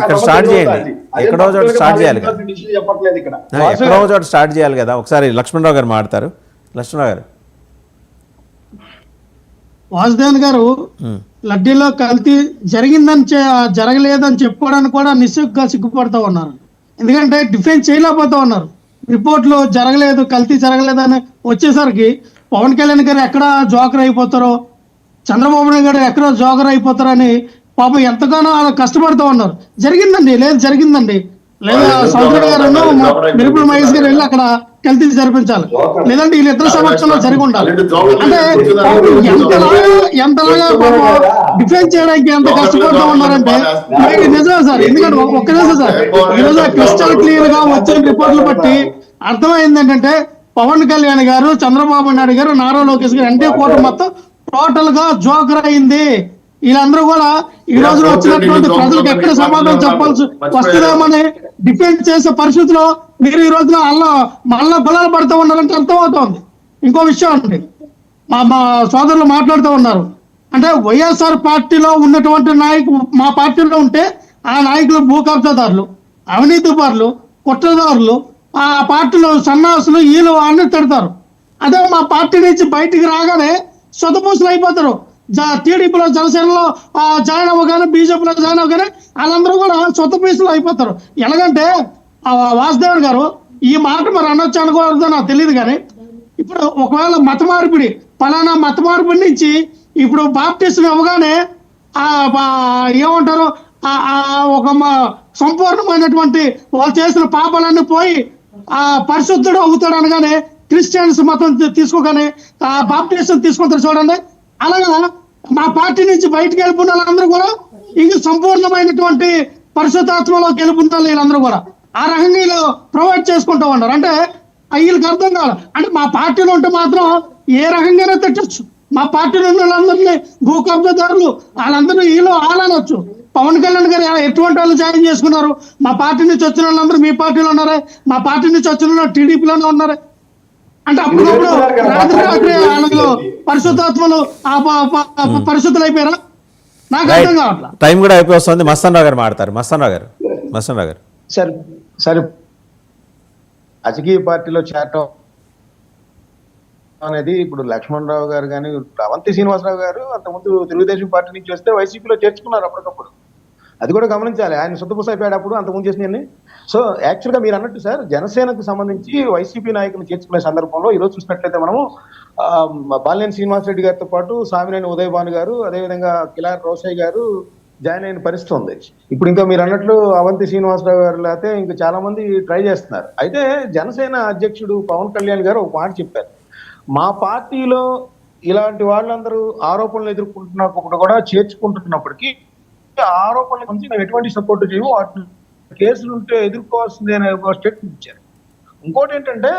ఇక్కడ స్టార్ట్ చేయండి, ఎక్కడో చోట స్టార్ట్ చేయాలి కదా, ఎక్కడో చోట స్టార్ట్ చేయాలి కదా. ఒకసారి లక్ష్మణరావు గారు మాట్లాడతారు. లక్ష్మణరావు గారు. వాసుదేవన్ గారు లడ్డీలో కల్తీ జరిగిందని జరగలేదని చెప్పుకోవడానికి కూడా నిస్సిగ్గుగా సిగ్గుపడుతూ ఉన్నారు. ఎందుకంటే డిఫెన్స్ చేయలేకపోతా ఉన్నారు. రిపోర్ట్లు జరగలేదు, కల్తీ జరగలేదని వచ్చేసరికి పవన్ కళ్యాణ్ గారు ఎక్కడ జోకర్ అయిపోతారో, చంద్రబాబు నాయుడు గారు ఎక్కడ జోకర్ అయిపోతారని పాపం ఎంతగానో కష్టపడుతూ ఉన్నారు. జరిగిందండి, లేదు జరిగిందండి, లేదా సౌదరి గారు మెరుపుల మహేష్ గారు వెళ్ళి అక్కడ కల్తీ జరిపించాలి, లేదంటే వీళ్ళిద్దరు సమక్షంలో జరిగి ఉండాలి. అంటే ఎంతలాగా పాపం డిఫెన్స్ చేయడానికి ఎంత కష్టపడుతూ ఉన్నారంటే మీకు నిజమే సార్. ఎందుకంటే ఒక్క నిమిషం సార్, ఈరోజు క్రిస్టల్ క్లియర్ గా వచ్చిన రిపోర్ట్లు బట్టి అర్థమైంది ఏంటంటే పవన్ కళ్యాణ్ గారు, చంద్రబాబు నాయుడు గారు, నారా లోకేష్ గారు, ఎన్డీఏ కూటమి మొత్తం టోటల్ గా జోకర్ అయింది. వీళ్ళందరూ కూడా ఈ రోజు వచ్చినటువంటి ప్రజలకు ఎక్కడ సమాధానం చెప్పాల్సి వస్తుందేమని డిఫెండ్ చేసే పరిస్థితిలో మీరు ఈ రోజున మళ్ళా బలాలు పడుతూ ఉన్నారంటే అర్థమవుతోంది. ఇంకో విషయం అండి, మా సోదరులు మాట్లాడుతూ ఉన్నారు అంటే వైఎస్ఆర్ పార్టీలో ఉన్నటువంటి నాయకులు మా పార్టీలో ఉంటే ఆ నాయకులు భూ కబ్జాదారులు, అవినీతి పరులు, కుట్రదారులు, ఆ పార్టీలో సన్నాసులు, వీళ్ళు అన్ని తిడతారు. అదే మా పార్టీ నుంచి బయటికి రాగానే సొంతపూసలు అయిపోతారు. టీడీపీలో, జనసేనలో జాయిన్ అవ్వగానే, బీజేపీలో జాయిన్ అవ్వగానే వాళ్ళందరూ కూడా సొంత పీసులు అయిపోతారు. ఎలాగంటే వాసుదేవన్ గారు ఈ మాట మరి అనొచ్చు అనుకోవద్దో నాకు తెలియదు, కానీ ఇప్పుడు ఒకవేళ మత మార్పిడి, ఫలానా మత మార్పిడి నుంచి ఇప్పుడు బాప్టిస్ట్ అవ్వగానే ఏమంటారు, ఒక సంపూర్ణమైనటువంటి వాళ్ళు చేసిన పాపాలన్నీ పోయి పరిశుద్ధుడు అవుతాడు అనగానే క్రిస్టియన్స్ మతం తీసుకోగానే బాప్టిస్ట్ తీసుకుంటారు చూడండి. అలాగా మా పార్టీ నుంచి బయటకు వెళ్ళిపోయిన వాళ్ళందరూ కూడా ఇంక సంపూర్ణమైనటువంటి పరిశుద్ధాత్మలో గెలుపుంటారు. వీళ్ళందరూ కూడా ఆ రకంగా వీళ్ళు ప్రొవైడ్ చేసుకుంటూ ఉన్నారు. అంటే వీళ్ళకి అర్థం కాదు. అంటే మా పార్టీలో ఉంటే మాత్రం ఏ రకంగానే తిట్టచ్చు. మా పార్టీలో ఉన్న వాళ్ళందరినీ భూ కబ్జాదారులు వాళ్ళందరూ వీళ్ళు ఆలనొచ్చు. పవన్ కళ్యాణ్ గారు ఎటువంటి వాళ్ళు జాయిన్ చేసుకున్నారు? మా పార్టీ నుంచి వచ్చిన వాళ్ళందరూ మీ పార్టీలో ఉన్నారే, మా పార్టీ నుంచి వచ్చిన వాళ్ళు టీడీపీలోనే ఉన్నారే. అంటే అప్పుడప్పుడు రాత్రి వాళ్ళలో పరిశుద్ధాత్మలు పరిశుద్ధులు అయిపోయారా? నాకు అర్థం కావట్లా. టైం కూడా అయిపోయి వస్తుంది. మస్తానరావు గారు మాట్లాడతారు. మస్తానరావు గారు. సరే రాజకీయ పార్టీలో చేరటం అనేది ఇప్పుడు లక్ష్మణరావు గారు కానీ, అవంతి శ్రీనివాసరావు గారు అంతకుముందు తెలుగుదేశం పార్టీ నుంచి వస్తే వైసీపీలో చేర్చుకున్నారు అప్పటికప్పుడు. అది కూడా గమనించాలి. ఆయన సొంతపూస అయిపోయాడు అంత ముందు చేసినవన్నీ. సో యాక్చువల్గా మీరు అన్నట్టు సార్, జనసేనకు సంబంధించి వైసీపీ నాయకులు చేర్చుకునే సందర్భంలో ఈరోజు చూసినట్లయితే మనము బాలినేని శ్రీనివాసరెడ్డి గారితో పాటు సామినేని ఉదయభాను గారు, అదేవిధంగా కిలారి రోషయ్య గారు జాయిన్ అయిన పరిస్థితి ఉంది. ఇప్పుడు ఇంకా మీరు అన్నట్లు అవంతి శ్రీనివాసరావు గారు లేకపోతే ఇంకా చాలా మంది ట్రై చేస్తున్నారు. అయితే జనసేన అధ్యక్షుడు పవన్ కళ్యాణ్ గారు ఒక మాట చెప్పారు, మా పార్టీలో ఇలాంటి వాళ్ళందరూ ఆరోపణలు ఎదుర్కొంటున్నప్పుడు కూడా చేర్చుకుంటున్నప్పటికీ ఆరోపణల గురించి మేము ఎటువంటి సపోర్ట్ చేయము, వాటి కేసులు ఉంటే ఎదుర్కోవాల్సిందే అనే ఒక స్టేట్మెంట్ ఇచ్చారు. ఇంకోటి ఏంటంటే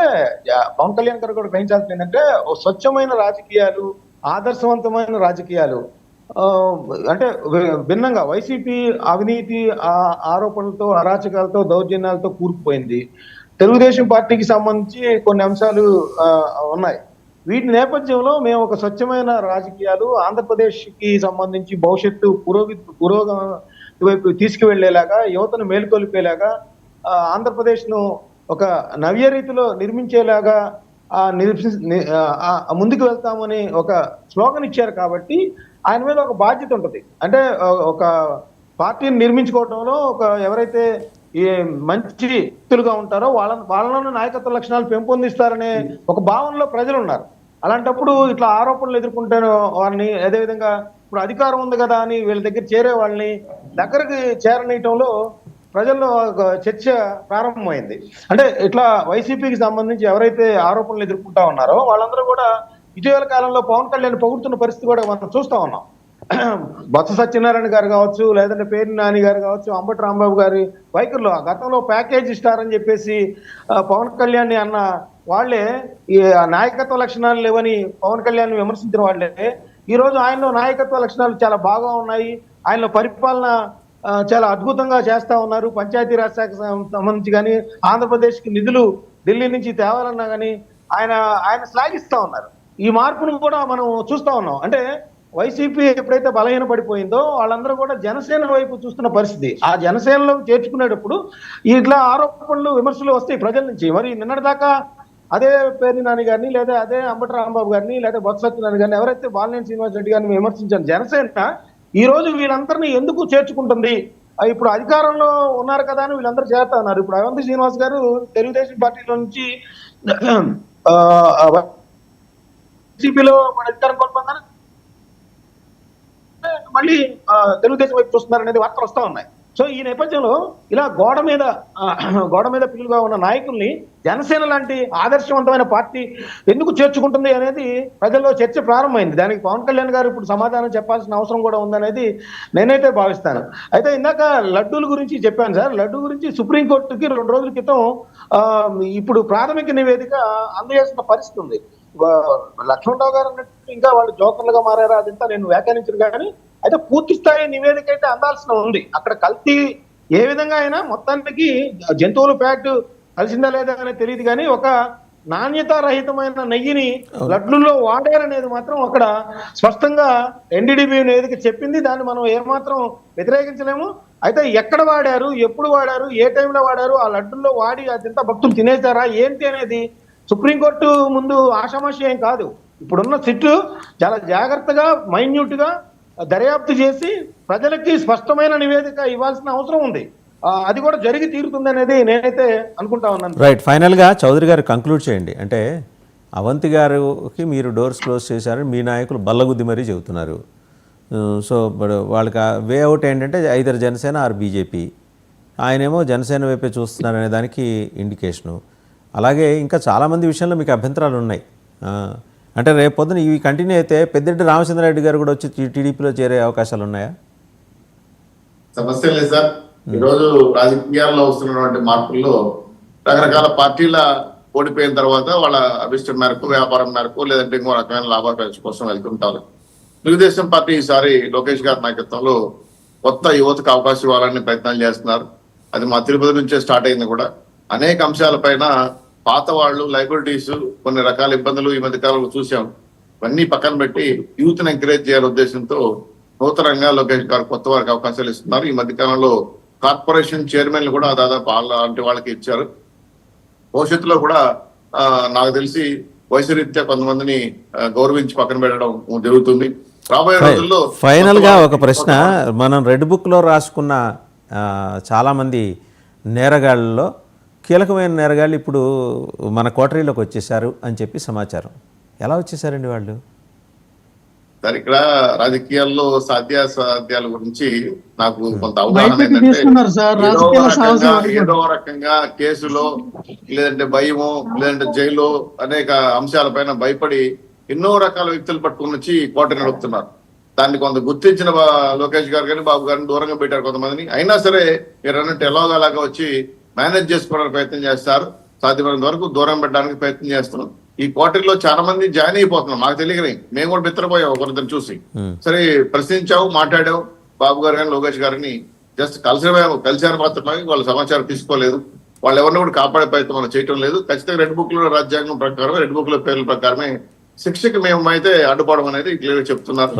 పవన్ కళ్యాణ్ గారు కూడా గ్రహించాల్సింది ఏంటంటే స్వచ్ఛమైన రాజకీయాలు, ఆదర్శవంతమైన రాజకీయాలు అంటే భిన్నంగా వైసీపీ అవినీతి ఆరోపణలతో, అరాచకాలతో, దౌర్జన్యాలతో కూరుకుపోయింది. తెలుగుదేశం పార్టీకి సంబంధించి కొన్ని అంశాలు ఉన్నాయి. వీటి నేపథ్యంలో మేము ఒక స్వచ్ఛమైన రాజకీయాలు, ఆంధ్రప్రదేశ్కి సంబంధించి భవిష్యత్తు పురోగతి వైపు తీసుకువెళ్లేలాగా, యువతను మేలుకొల్పేలాగా, ఆంధ్రప్రదేశ్ను ఒక నవ్య రీతిలో నిర్మించేలాగా ముందుకు వెళ్తామని ఒక స్లోగన్ ఇచ్చారు. కాబట్టి ఆయన మీద ఒక బాధ్యత ఉంటుంది. అంటే ఒక పార్టీని నిర్మించుకోవడంలో ఎవరైతే మంచి వ్యక్తులుగా ఉంటారో వాళ్ళలోని నాయకత్వ లక్షణాలు పెంపొందిస్తారనే ఒక భావనలో ప్రజలు ఉన్నారు. అలాంటప్పుడు ఇట్లా ఆరోపణలు ఎదుర్కొంటారు వాళ్ళని, అదేవిధంగా ఇప్పుడు అధికారం ఉంది కదా అని వీళ్ళ దగ్గర చేరే వాళ్ళని దగ్గరికి చేరనీయటంలో ప్రజల్లో ఒక చర్చ ప్రారంభమైంది. అంటే ఇట్లా వైసీపీకి సంబంధించి ఎవరైతే ఆరోపణలు ఎదుర్కొంటా ఉన్నారో వాళ్ళందరూ కూడా ఇటీవల కాలంలో పవన్ కళ్యాణ్ పొగుడుతున్న పరిస్థితి కూడా మనం చూస్తా ఉన్నాం. బొత్స సత్యనారాయణ గారు కావచ్చు, లేదంటే పేర్ని నాని గారు కావచ్చు, అంబటి రాంబాబు గారి వైఖరిలో గతంలో ప్యాకేజ్ ఇస్తారని చెప్పేసి పవన్ కళ్యాణ్ అన్న వాళ్ళే, ఈ నాయకత్వ లక్షణాలు లేవని పవన్ కళ్యాణ్ విమర్శించిన వాళ్ళే ఈ రోజు ఆయనలో నాయకత్వ లక్షణాలు చాలా బాగా ఉన్నాయి, ఆయనలో పరిపాలన చాలా అద్భుతంగా చేస్తా ఉన్నారు, పంచాయతీరాజ్ శాఖకు సంబంధించి కానీ, ఆంధ్రప్రదేశ్కి నిధులు ఢిల్లీ నుంచి తేవాలన్నా కానీ ఆయన శ్లాఘిస్తా ఉన్నారు. ఈ మార్పును కూడా మనం చూస్తా ఉన్నాం. అంటే వైసీపీ ఎప్పుడైతే బలహీన పడిపోయిందో వాళ్ళందరూ కూడా జనసేన వైపు చూస్తున్న పరిస్థితి. ఆ జనసేనలో చేర్చుకునేటప్పుడు ఇట్లా ఆరోపణలు విమర్శలు వస్తాయి ప్రజల నుంచి. మరి నిన్నటిదాకా అదే పేర్ని నాని గారిని, లేదా అదే అంబటి రాంబాబు గారిని, లేదా బొత్స సత్యనారాయణ గారిని, ఎవరైతే బాలినేని శ్రీనివాస్ రెడ్డి గారిని విమర్శించారు జనసేన, ఈ రోజు వీళ్ళందరినీ ఎందుకు చేర్చుకుంటుంది? ఇప్పుడు అధికారంలో ఉన్నారు కదా అని వీళ్ళందరూ చేస్తా ఉన్నారు. ఇప్పుడు అవంతి శ్రీనివాస్ గారు తెలుగుదేశం పార్టీలో నుంచి వైసీపీలో అధికారం కోల్పోతారు, మళ్ళీ తెలుగుదేశం వైపు చూస్తున్నారు అనేది వార్తలు వస్తా ఉన్నాయి. సో ఈ నేపథ్యంలో ఇలా గోడ మీద పిల్లుగా ఉన్న నాయకుల్ని జనసేన లాంటి ఆదర్శవంతమైన పార్టీ ఎందుకు చేర్చుకుంటుంది అనేది ప్రజల్లో చర్చ ప్రారంభమైంది. దానికి పవన్ కళ్యాణ్ గారు ఇప్పుడు సమాధానం చెప్పాల్సిన అవసరం కూడా ఉందనేది నేనైతే భావిస్తాను. అయితే ఇందాక లడ్డూల గురించి చెప్పాను సార్. లడ్డూ గురించి సుప్రీంకోర్టుకి 2 రోజుల క్రితం ఇప్పుడు ప్రాథమిక నివేదిక అందజేసిన పరిస్థితి ఉంది. లక్ష్మణరావు గారు అన్నట్టు ఇంకా వాళ్ళు జోకర్లుగా మారారా అదంతా నేను వ్యాఖ్యానించను, కానీ అయితే పూర్తి స్థాయి నివేదిక అయితే అందాల్సిన ఉంది. అక్కడ కల్తీ ఏ విధంగా అయినా మొత్తానికి జంతువుల ఫ్యాట్ కలిసిందా లేదా అనేది తెలియదు, కానీ ఒక నాణ్యతారహితమైన నెయ్యిని లడ్లుల్లో వాడారనేది మాత్రం అక్కడ స్పష్టంగా ఎన్డీడీబీ నివేదిక చెప్పింది. దాన్ని మనం ఏమాత్రం వ్యతిరేకించలేము. అయితే ఎక్కడ వాడారు, ఎప్పుడు వాడారు, ఏ టైంలో వాడారు, ఆ లడ్డుల్లో వాడి అదంతా భక్తులు తినేశారా ఏంటి అనేది సుప్రీంకోర్టు ముందు ఆషామాషి ఏం కాదు. ఇప్పుడున్న సిట్టు చాలా జాగ్రత్తగా మైన్యూట్ గా దర్యాప్తు చేసి ప్రజలకి స్పష్టమైన నివేదిక ఇవ్వాల్సిన అవసరం ఉంది. అది కూడా జరిగి తీరుతుంది అనేది నేనైతే అనుకుంటా ఉన్నాను. రైట్, ఫైనల్గా చౌదరి గారు కంక్లూడ్ చేయండి. అంటే అవంతి గారికి మీరు డోర్స్ క్లోజ్ చేశారని మీ నాయకులు బల్లగుద్ది మరీ చెబుతున్నారు. సో వాళ్ళకి వే అవుట్ ఏంటంటే ఐదర్ జనసేన ఆర్ బీజేపీ. ఆయనేమో జనసేన వైపే చూస్తున్నారనే దానికి ఇండికేషను. అలాగే ఇంకా చాలామంది విషయంలో మీకు అభ్యంతరాలు ఉన్నాయి. అంటే రేపు పొద్దున ఇవి కంటిన్యూ అయితే పెద్దిరెడ్డి రామచంద్రారెడ్డి గారు కూడా వచ్చి టీడీపీలో చేరే అవకాశాలు ఉన్నాయా? సమస్య లేదు సార్. ఈరోజు రాజకీయాల్లో వస్తున్నటువంటి మార్పుల్లో రకరకాల పార్టీల ఓడిపోయిన తర్వాత వాళ్ళ అభిష్టం మేరకు, వ్యాపారం మేరకు, లేదంటే ఇంకో రకమైన లాభాపేక్ష కోసం వెళ్తుంటారు. తెలుగుదేశం పార్టీ ఈసారి లోకేష్ గారి నాయకత్వంలో కొత్త యువతకు అవకాశం ఇవ్వాలని ప్రయత్నాలు చేస్తున్నారు. అది మా తిరుపతి నుంచే స్టార్ట్ అయింది కూడా. అనేక అంశాలపైన పాత వాళ్ళు లైబిలిటీస్, కొన్ని రకాల ఇబ్బందులు ఈ మధ్య కాలంలో చూసాం. ఇవన్నీ పక్కన పెట్టి యూత్ ని ఎంకరేజ్ చేయాలనే ఉద్దేశంతో నూతనంగా లోకేష్ గారు కొత్త వారికి అవకాశాలు ఇస్తున్నారు. ఈ మధ్య కాలంలో కార్పొరేషన్ చైర్మన్లు కూడా దాదాపు అలాంటి వాళ్ళకి ఇచ్చారు. భవిష్యత్తులో కూడా నాకు తెలిసి వయసు రీత్యా కొంతమందిని గౌరవించి పక్కన పెట్టడం జరుగుతుంది. రాబోయే రోజుల్లో ఫైనల్ గా ఒక ప్రశ్న, మనం రెడ్ బుక్ లో రాసుకున్న చాలా మంది నేరగాళ్ళలో కీలకమైన నేరగాళ్ళు ఇప్పుడు మన కోటరీలోకి వచ్చేసారు అని చెప్పి సమాచారం. ఎలా వచ్చేసారండి వాళ్ళు? సార్, ఇక్కడ రాజకీయాల్లో సాధ్యాసాధ్యాల గురించి నాకు కొంత అవగాహన ఏంటంటే, ఏదో రకంగా కేసులో, లేదంటే భయమో, లేదంటే జైలు, అనేక అంశాలపైన భయపడి ఎన్నో రకాల వ్యక్తులు పట్టుకుని వచ్చి కోటరీ నడుపుతున్నారు. దాన్ని కొంత గుర్తించిన లోకేష్ గారు కానీ బాబు గారిని దూరంగా పెట్టారు కొంతమందిని. అయినా సరే మీరు అన్నట్టు ఎలాగోలాగా వచ్చి మేనేజ్ చేసుకోవడానికి ప్రయత్నం చేస్తారు. సాధ్యమైనంత వరకు దూరం పెట్టడానికి ప్రయత్నం చేస్తున్నాం. ఈ కోటరీలో చాలా మంది జాయిన్ అయిపోతున్నాం. మాకు తెలియకనే మేము కూడా మిత్రపోయాం ఒకరిద్దరు చూసి. సరే ప్రశ్నించావు, మాట్లాడావు. బాబు గారు కానీ లోకేష్ గారిని జస్ట్ కలిసారు మాత్రమే, వాళ్ళ సమాచారం తీసుకోలేదు. వాళ్ళు ఎవరిని కూడా కాపాడే ప్రయత్నం మనం చేయటం లేదు. ఖచ్చితంగా రెడ్ బుక్ లో రాజ్యాంగం ప్రకారం, రెడ్ బుక్ లో పేర్ల ప్రకారమే శిక్షకు మేము అయితే అడ్డుపడడం అనేది క్లియర్ గా చెప్తున్నారు.